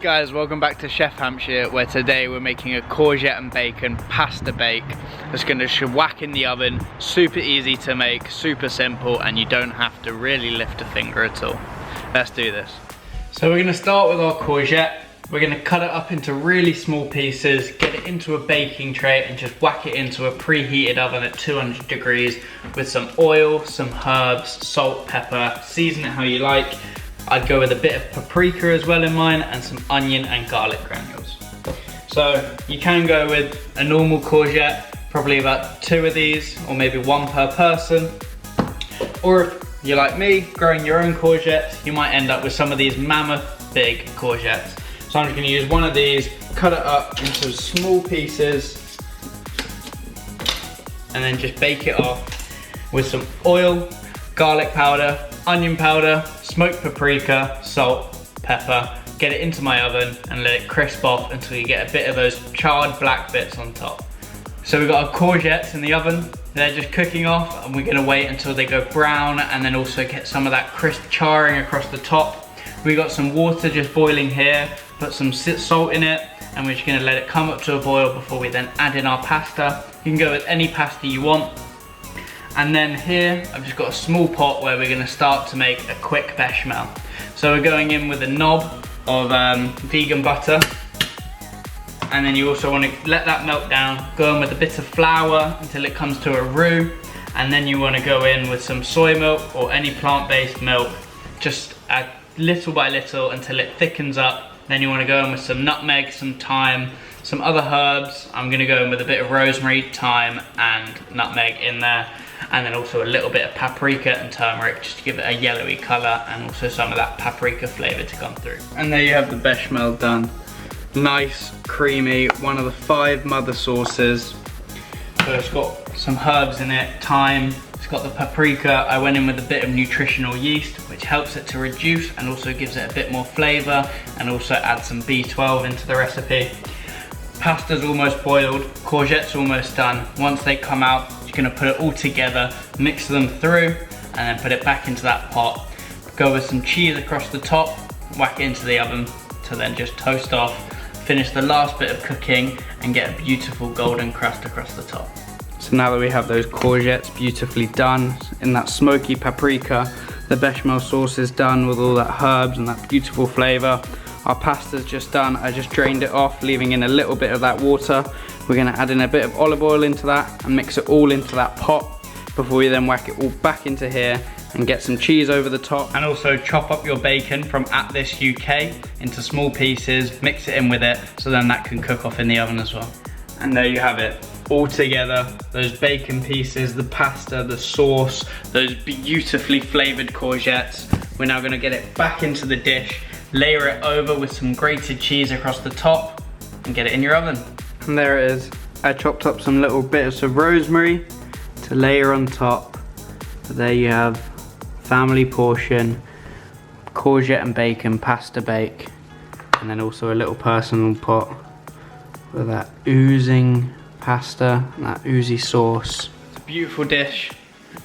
guys, welcome back to Chef Hampshire, where today we're making a courgette and bacon pasta bake that's going to whack in the oven. Super easy to make, super simple, and you don't have to really lift a finger at all. Let's do this. So we're going to start with our courgette. We're going to cut it up into really small pieces, get it into a baking tray and just whack it into a preheated oven at 200 degrees with some oil, some herbs, salt, pepper, season it how you like. I'd go with a bit of paprika as well in mine and some onion and garlic granules. So you can go with a normal courgette, probably about 2 of these or maybe 1 per person. Or if you're like me, growing your own courgettes, you might end up with some of these mammoth big courgettes. So I'm just gonna use one of these, cut it up into small pieces and then just bake it off with some oil, garlic powder, onion powder, smoked paprika, salt, pepper. Get it into my oven and let it crisp off until you get a bit of those charred black bits on top. So we've got our courgettes in the oven. They're just cooking off and we're gonna wait until they go brown and then also get some of that crisp charring across the top. We got some water just boiling here, put some salt in it, and we're just gonna let it come up to a boil before we then add in our pasta. You can go with any pasta you want. And then here, I've just got a small pot where we're gonna start to make a quick bechamel. So we're going in with a knob of vegan butter. And then you also wanna let that melt down, go in with a bit of flour until it comes to a roux. And then you wanna go in with some soy milk or any plant-based milk, just add little by little until it thickens up. Then you wanna go in with some nutmeg, some thyme, some other herbs. I'm gonna go in with a bit of rosemary, thyme, and nutmeg in there. And then also a little bit of paprika and turmeric just to give it a yellowy color and also some of that paprika flavor to come through. And there you have the bechamel done. Nice, creamy, one of the 5 mother sauces. So it's got some herbs in it, thyme, it's got the paprika. I went in with a bit of nutritional yeast, which helps it to reduce and also gives it a bit more flavor and also adds some B12 into the recipe. Pasta's almost boiled, courgette's almost done. Once they come out, you're gonna put it all together, mix them through, and then put it back into that pot. Go with some cheese across the top, whack it into the oven to then just toast off, finish the last bit of cooking, and get a beautiful golden crust across the top. So now that we have those courgettes beautifully done, in that smoky paprika, the bechamel sauce is done with all that herbs and that beautiful flavor. Our pasta's just done. I just drained it off, leaving in a little bit of that water. We're gonna add in a bit of olive oil into that and mix it all into that pot before we then whack it all back into here and get some cheese over the top. And also chop up your bacon from At This UK into small pieces, mix it in with it, so then that can cook off in the oven as well. And there you have it, all together. Those bacon pieces, the pasta, the sauce, those beautifully flavored courgettes. We're now gonna get it back into the dish, layer it over with some grated cheese across the top, and get it in your oven. And there it is. I chopped up some little bits of rosemary to layer on top. But there you have family portion, courgette and bacon pasta bake, and then also a little personal pot with that oozing pasta and that oozy sauce. It's a beautiful dish,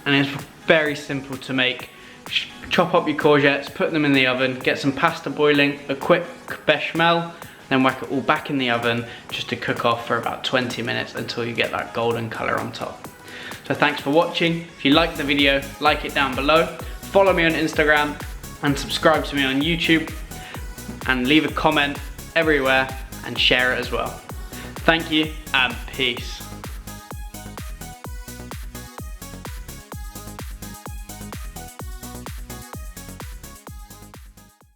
and it's very simple to make. Chop up your courgettes, put them in the oven, get some pasta boiling, a quick bechamel, then whack it all back in the oven just to cook off for about 20 minutes until you get that golden color on top. So thanks for watching. If you liked the video, like it down below. Follow me on Instagram and subscribe to me on YouTube, and leave a comment everywhere and share it as well. Thank you and peace.